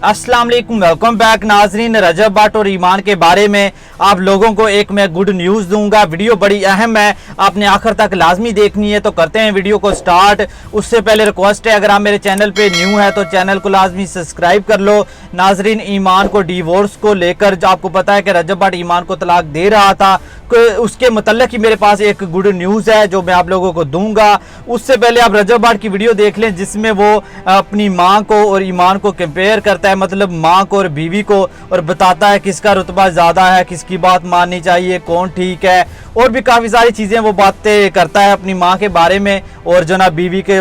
अस्सलाम वालेकुम, welcome back नाजरीन। रजब भट्ट और ईमान के बारे में आप लोगों को एक मैं गुड न्यूज़ दूंगा। वीडियो बड़ी अहम है, आपने आखिर तक लाजमी देखनी है। तो करते हैं वीडियो को स्टार्ट। उससे पहले रिक्वेस्ट है, अगर आप मेरे चैनल पे न्यू है तो चैनल को लाजमी सब्सक्राइब कर लो। नाजरीन, ईमान को डिवोर्स को लेकर जो आपको पता है कि रजब भट्ट ईमान को तलाक दे रहा था, उसके मतलब ही मेरे पास एक गुड न्यूज़ है जो मैं आप लोगों को दूंगा। उससे पहले आप रजब भट्ट की वीडियो देख लें जिसमें वो अपनी माँ को और ईमान को कंपेयर करता है, मतलब माँ को और बीवी को, और बताता है किसका रुतबा ज़्यादा है, किसकी बात माननी चाहिए, कौन ठीक है, और भी काफ़ी सारी चीज़ें वो बातें करता है अपनी माँ के बारे में। और जो ना बीवी के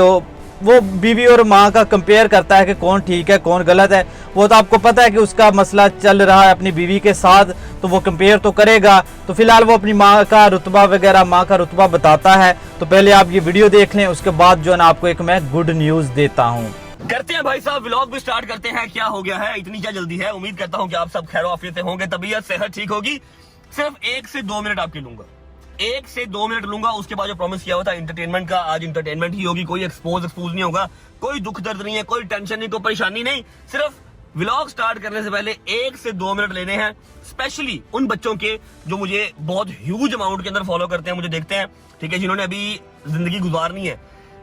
वो बीवी और माँ का कंपेयर करता है कि कौन ठीक है कौन गलत है। वो तो आपको पता है कि उसका मसला चल रहा है अपनी बीवी के साथ, तो वो कंपेयर तो करेगा। तो फिलहाल वो अपनी माँ का रुतबा वगैरह, माँ का रुतबा बताता है। तो पहले आप ये वीडियो देख लें, उसके बाद जो है ना आपको एक मैं गुड न्यूज़ देता हूँ। करते हैं भाई साहब, व्लॉग भी स्टार्ट करते हैं। क्या हो गया है, इतनी क्या जल्दी है? उम्मीद करता हूँ कि आप सब खैर आफियत से होंगे, तबीयत सेहत ठीक होगी। सिर्फ 1 से 2 मिनट आपके लूंगा, 1 से 2 मिनट लूंगा। उसके बाद जो प्रॉमिस किया हुआ था इंटरटेनमेंट का, आज इंटरटेनमेंट ही होगी। कोई एक्सपोज नहीं होगा, कोई दुख दर्द नहीं है, कोई टेंशन नहीं, कोई परेशानी नहीं। सिर्फ व्लॉग स्टार्ट करने से पहले 1 से 2 मिनट लेने हैं, स्पेशली उन बच्चों के जो मुझे बहुत ह्यूज अमाउंट के अंदर फॉलो करते हैं, मुझे देखते हैं, ठीक है, जिन्होंने अभी जिंदगी गुजारनी है,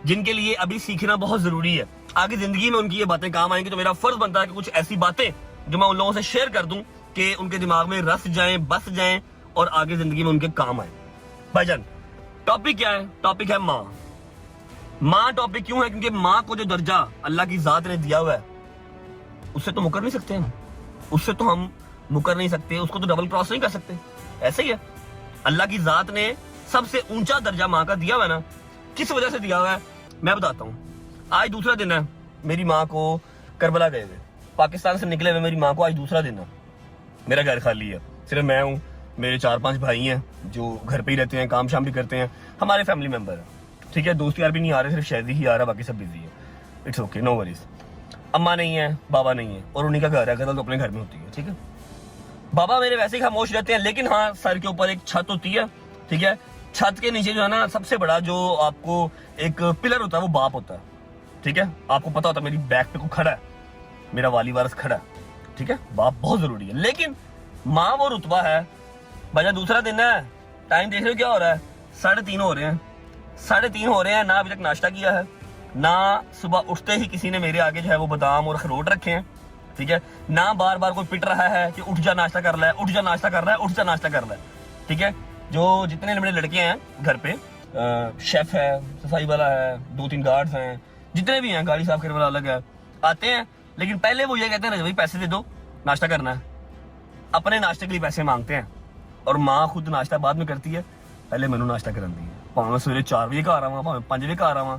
जिनके लिए अभी सीखना बहुत जरूरी है, आगे जिंदगी में उनकी ये बातें काम आएंगी। तो मेरा फर्ज बनता है कि कुछ ऐसी बातें जो मैं उन लोगों से शेयर कर दूं कि उनके दिमाग में रस जाएं, बस जाएं और आगे जिंदगी में उनके काम आए। भाईजान, टॉपिक क्या है? टॉपिक है माँ। माँ टॉपिक क्यों है? क्योंकि माँ को जो दर्जा अल्लाह की जात ने दिया हुआ है, उससे तो मुकर नहीं सकते हम, उससे तो हम मुकर नहीं सकते, उसको तो डबल क्रॉस नहीं कर सकते। ऐसे ही है, अल्लाह की जात ने सबसे ऊंचा दर्जा माँ का दिया हुआ है ना। किस वजह से दिया हुआ है मैं बताता हूँ। आज दूसरा दिन है मेरी माँ को करबला गए हुए, पाकिस्तान से निकले हुए मेरी माँ को आज दूसरा दिन है। मेरा घर खाली है, सिर्फ मैं हूँ, मेरे 4-5 भाई हैं जो घर पे ही रहते हैं, काम शाम भी करते हैं, हमारे फैमिली मेंबर है, ठीक है। दोस्त यार भी नहीं आ रहे, सिर्फ शहरी ही आ रहा, बाकी सब बिजी है। It's okay, no worries. अम्मा नहीं है, बाबा नहीं है, और उन्हीं का घर है, गदल तो अपने घर में होती है, ठीक है। बाबा मेरे वैसे ही खामोश रहते हैं, लेकिन हाँ, सर के ऊपर एक छत होती है, ठीक है। छत के नीचे जो है ना, सबसे बड़ा जो आपको एक पिलर होता है वो बाप होता है, ठीक है। आपको पता होता है मेरी बैक पे को खड़ा है, मेरा वाली वारस खड़ा है, ठीक है। बाप बहुत जरूरी है, लेकिन माँ वो रुतबा है। भैया दूसरा दिन है, टाइम देख रहे हो क्या हो रहा है? 3:30 हो रहे हैं, 3:30 हो रहे हैं। ना अभी तक नाश्ता किया है, ना सुबह उठते ही किसी ने मेरे आगे जो है वो बादाम और अखरोट रखे हैं, ठीक है। ना बार बार कोई पिट रहा है कि उठ जा नाश्ता कर ले, उठ जा नाश्ता कर ले, उठ जा नाश्ता कर ले, ठीक है। जो जितने बड़े लड़के हैं घर पे, शेफ है, सफाई वाला है, 2-3 गार्ड्स हैं, जितने भी हैं, गाड़ी साफ करने वाला अलग है, आते हैं। लेकिन पहले वो ये कहते हैं भाई पैसे दे दो, नाश्ता करना है। अपने नाश्ते के लिए पैसे मांगते हैं, और माँ खुद नाश्ता बाद में करती है, पहले मैंने नाश्ता कराती है। भावें सवेरे 4 बजे घर आवा, भावें 5 बजे घर आवा,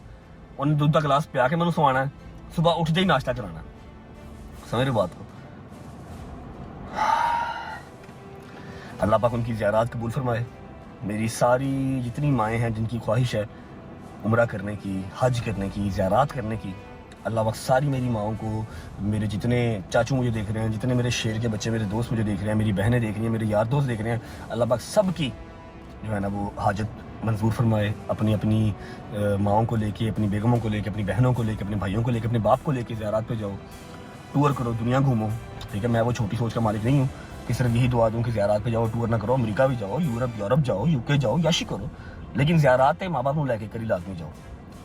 उन्हें दूध का गिलास पिया के मैंने सवाना है, सुबह उठते ही नाश्ता कराना है। समझ रहे बात को? अल्लाह पाक उनकी ज़ियारत कबूल फरमाए। मेरी सारी जितनी माएँ हैं जिनकी ख्वाहिश है उम्रा करने की, हज करने की, ज़ियारत करने की, अल्लाह पाक सारी मेरी माओं को, मेरे जितने चाचू मुझे देख रहे हैं, जितने मेरे शेर के बच्चे, मेरे दोस्त मुझे देख रहे हैं, मेरी बहनें देख रही हैं, मेरे यार दोस्त देख रहे हैं, अल्लाह पाक सब की जो है ना वो हाजत मंजूर फरमाए। अपनी अपनी माओं को लेके, अपनी बेगमों को लेके, अपनी बहनों को लेके, अपने भाइयों को लेके, अपने बाप को लेके ज़ियारत पे जाओ, टूर करो, दुनिया घूमो, ठीक है। मैं वो छोटी सोच का मालिक नहीं हूँ कि सिर्फ यही दुआ दूँ कि ज़ियारत पे जाओ, टूर ना करो, अमेरिका भी जाओ, यूरोप जाओ, यूके जाओ, याशी करो, लेकिन ज़ियारत माँ बाप को लेके करी लाजमी जाओ,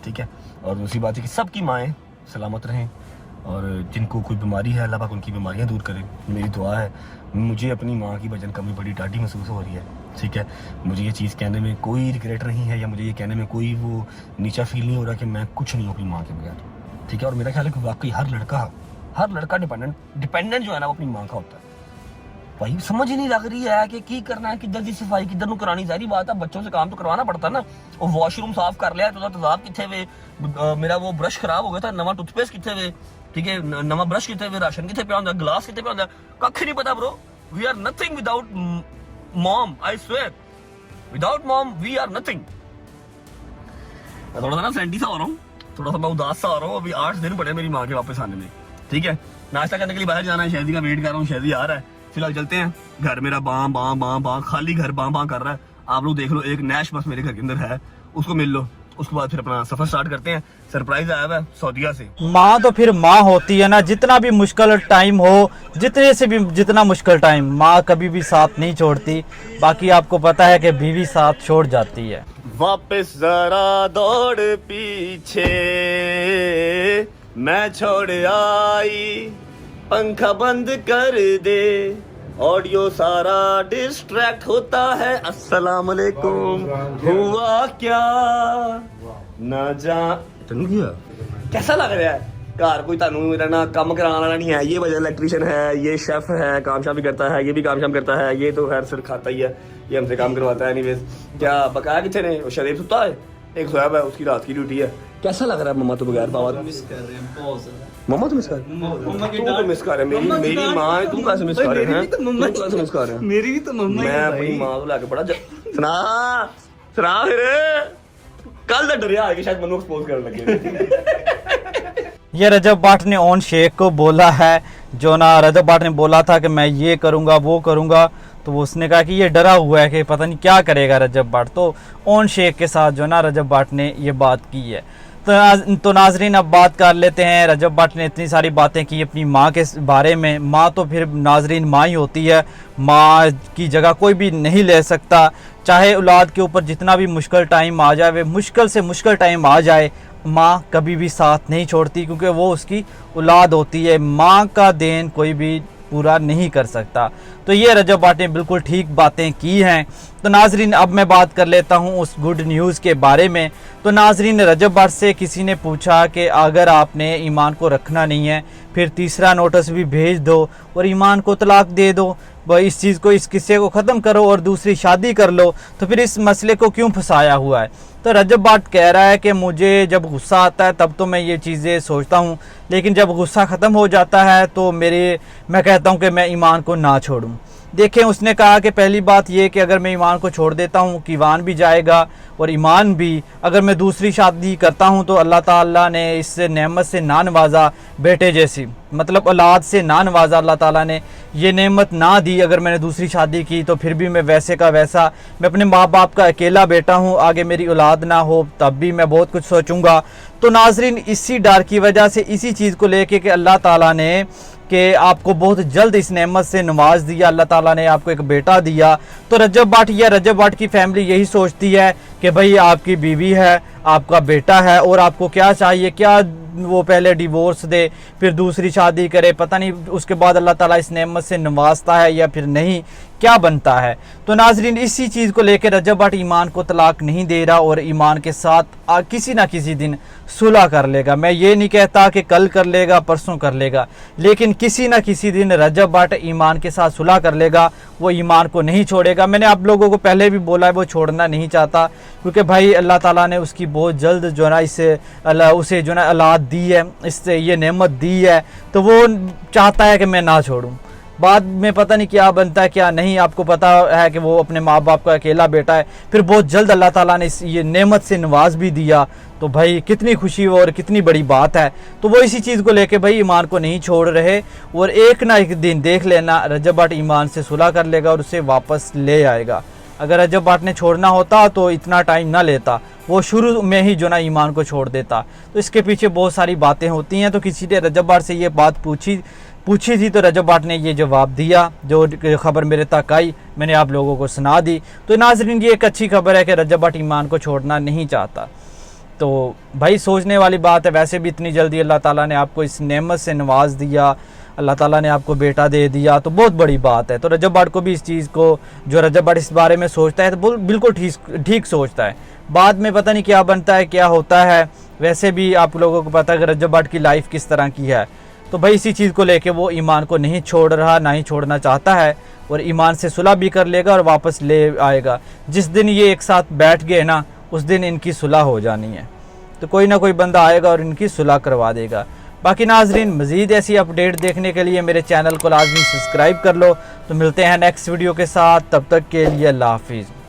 ठीक है। और दूसरी बात है कि सबकी माएँ सलामत रहें, और जिनको कोई बीमारी है अल्लाह पाक उनकी बीमारियां दूर करें, मेरी दुआ है। मुझे अपनी माँ की वजन कमी बड़ी डाढ़ी महसूस हो रही है, ठीक है। मुझे ये चीज़ कहने में कोई रिग्रेट नहीं है, या मुझे ये कहने में कोई वो नीचा फील नहीं हो रहा कि मैं कुछ नहीं हूँ अपनी माँ के बगैर, ठीक है। और मेरा ख्याल है कि वाकई हर लड़का डिपेंडेंट जो है ना वो अपनी माँ का होता है। भाई समझ ही नहीं लग रही है कि करना है, किधर की सफाई किधर को करानी। सारी बात है, बच्चों से काम तो करवाना पड़ता है ना। और वॉशरूम साफ कर लिया तो तजाब कितने वे, मेरा वो ब्रश खराब हो गया था, नवा टूथपेस्ट कितने वे, ठीक है, नवा ब्रश कितने वे, राशन कितने पे आंदा, ग्लास कितने पे आंदा, कख नहीं पता bro. We are nothing without mom, I swear, without mom we are nothing. मैं थोड़ा सा ना सैंडी सा हो रहा हूँ, थोड़ा सा मैं उदास सा हो रहा हूँ। अभी 8 दिन पड़े मेरी माँ के वापस आने में, ठीक है। नाश्ता करने के लिए बाहर जाना है, शहजी का वेट कर रहा हूँ, शहजी आ रहा है। फिलहाल चलते हैं। घर मेरा बां खाली घर बां कर रहा है। आप लोग देख लो, एक नैश बस मेरे घर के अंदर है, उसको मिल लो, उसके बाद फिर अपना सफर स्टार्ट करते हैं। सरप्राइज आया हुआ है सऊदीया से। माँ तो फिर माँ होती है ना, जितना भी मुश्किल टाइम हो, जितने से भी जितना मुश्किल टाइम, माँ कभी भी साथ नहीं छोड़ती। बाकी आपको पता है कि बीवी साथ छोड़ जाती है। वापस जरा दौड़ पीछे, मैं छोड़ आई, पंखा बंद कर दे, ऑडियो सारा डिस्ट्रैक्ट होता है। अस्सलाम वालेकुम, हुआ क्या ना जा। कैसा लग रहा है घर? कोई तानू मेरा ना काम कराने वाला नहीं है। ये वजह इलेक्ट्रीशियन है, ये शेफ है, काम शाम भी करता है, ये भी काम शाम करता है। ये तो खैर सिर खाता ही है, ये हमसे काम करवाता है। एनीवेज, क्या बकाया कितने ने? वो शरीफ सुता है, एक सोयाब है, उसकी रात की ड्यूटी है। कैसा लग रहा है मम्मा तो बगैर बाबा मिस कर रहे हैं बहुत ज्यादा। मम्मा तो मिस कर, मम्मा के तू तो मिस कर रहा है। मेरी माँ है, तू कैसे मिस कर रहे हैं? तू कैसे मिस कर रहे हैं? मेरी भी तो मम्मा ही मैं है अपनी भाई। माँ को लेके बड़ा सुना सुना फिर कल तो डरिया है कि शायद मनु एक्सपोज करने लगे। ये रजब भाट ने ओन शेख को बोला है, जो ना रजब भाट ने बोला था कि मैं ये करूँगा वो करूँगा, तो वो उसने कहा कि ये डरा हुआ है कि पता नहीं क्या करेगा रजब भाट। तो ओन शेख के साथ जो ना रजब भाट ने ये बात की है। तो नाजरीन अब बात कर लेते हैं। रजब भाट ने इतनी सारी बातें की अपनी माँ के बारे में। माँ तो फिर नाजरीन माँ ही होती है, माँ की जगह कोई भी नहीं ले सकता। चाहे औलाद के ऊपर जितना भी मुश्किल टाइम आ जाए, वे मुश्किल से मुश्किल टाइम आ जाए, माँ कभी भी साथ नहीं छोड़ती, क्योंकि वो उसकी औलाद होती है। माँ का देन कोई भी पूरा नहीं कर सकता। तो ये रजब भाट ने बिल्कुल ठीक बातें की हैं। तो नाजरीन अब मैं बात कर लेता हूँ उस गुड न्यूज़ के बारे में। तो नाजरीन रजब भाट से किसी ने पूछा कि अगर आपने ईमान को रखना नहीं है, फिर तीसरा नोटिस भी भेज दो और ईमान को तलाक दे दो, भाई इस चीज़ को, इस किस्से को ख़त्म करो और दूसरी शादी कर लो, तो फिर इस मसले को क्यों फंसाया हुआ है? तो रजब भाट कह रहा है कि मुझे जब गुस्सा आता है तब तो मैं ये चीज़ें सोचता हूँ, लेकिन जब गुस्सा ख़त्म हो जाता है तो मैं कहता हूँ कि मैं ईमान को ना छोड़ूँ। देखें, उसने कहा कि पहली बात ये कि अगर मैं ईमान को छोड़ देता हूँ, कीवान भी जाएगा और ईमान भी। अगर मैं दूसरी शादी करता हूँ तो अल्लाह ताला ने इस नेमत से ना नवाजा, बेटे जैसी, मतलब औलाद से ना नवाजा, अल्लाह ताला ने ये नेमत ना दी। अगर मैंने दूसरी शादी की तो फिर भी मैं वैसे का वैसा, मैं अपने माँ बाप का अकेला बेटा हूँ, आगे मेरी औलाद ना हो तब भी मैं बहुत कुछ सोचूंगा। तो नाजरीन इसी डर की वजह से, इसी चीज़ को लेके कि अल्लाह ताला ने कि आपको बहुत जल्द इस नेमत से नवाज दिया, अल्लाह ताला ने आपको एक बेटा दिया, तो रजब भाट या रजब भाट की फैमिली यही सोचती है कि भाई आपकी बीवी है, आपका बेटा है, और आपको क्या चाहिए? क्या वो पहले डिवोर्स दे फिर दूसरी शादी करे, पता नहीं उसके बाद अल्लाह ताला इस नेमत से नवाजता है या फिर नहीं, क्या बनता है? तो नाजरीन इसी चीज़ को लेकर रजब भाट ईमान को तलाक नहीं दे रहा और ईमान के साथ किसी ना किसी दिन सुलह कर लेगा। मैं ये नहीं कहता कि कल कर लेगा, परसों कर लेगा, लेकिन किसी ना किसी दिन रजब भाट ईमान के साथ सुलह कर लेगा। वो ईमान को नहीं छोड़ेगा। मैंने आप लोगों को पहले भी बोला है वो छोड़ना नहीं चाहता, क्योंकि भाई अल्लाह ताला ने उसकी बहुत जल्द जो ना उसे जो ना औलाद दी है, इससे ये नेमत दी है, तो वो चाहता है कि मैं ना छोड़ूं। बाद में पता नहीं क्या बनता है क्या नहीं। आपको पता है कि वो अपने माँ बाप का अकेला बेटा है, फिर बहुत जल्द अल्लाह ताला ने ये नेमत से नवाज भी दिया, तो भाई कितनी खुशी और कितनी बड़ी बात है। तो वो इसी चीज़ को लेके भाई ईमान को नहीं छोड़ रहे, और एक ना एक दिन देख लेना रजब भाट ईमान से सुलह कर लेगा और उसे वापस ले आएगा। अगर रजब भाट ने छोड़ना होता तो इतना टाइम ना लेता, वो शुरू में ही जो ना ईमान को छोड़ देता। तो इसके पीछे बहुत सारी बातें होती हैं। तो किसी ने रजब भाट से ये बात पूछी थी, तो रजब भाट ने ये जवाब दिया, जो खबर मेरे तक आई मैंने आप लोगों को सुना दी। तो नाज़रीन ये एक अच्छी खबर है कि रजब भाट ईमान को छोड़ना नहीं चाहता। तो भाई सोचने वाली बात है। वैसे भी इतनी जल्दी अल्लाह ताला ने आपको इस नेमत से नवाज दिया, अल्लाह ताला ने आपको बेटा दे दिया, तो बहुत बड़ी बात है। तो रजब भाट को भी इस चीज़ को, जो रजब भाट इस बारे में सोचता है तो बिल्कुल ठीक सोचता है। बाद में पता नहीं क्या बनता है क्या होता है। वैसे भी आप लोगों को पता है कि रजब भाट की लाइफ किस तरह की है। तो भाई इसी चीज़ को लेके वो ईमान को नहीं छोड़ रहा, ना ही छोड़ना चाहता है, और ईमान से सुलह भी कर लेगा और वापस ले आएगा। जिस दिन ये एक साथ बैठ गए ना, उस दिन इनकी सुलह हो जानी है। तो कोई ना कोई बंदा आएगा और इनकी सुलह करवा देगा। बाकी नाजरीन मज़ीद ऐसी अपडेट देखने के लिए मेरे चैनल को लाजमी सब्सक्राइब कर लो। तो मिलते हैं नेक्स्ट वीडियो के साथ, तब तक के लिए अल्लाह हाफिज़।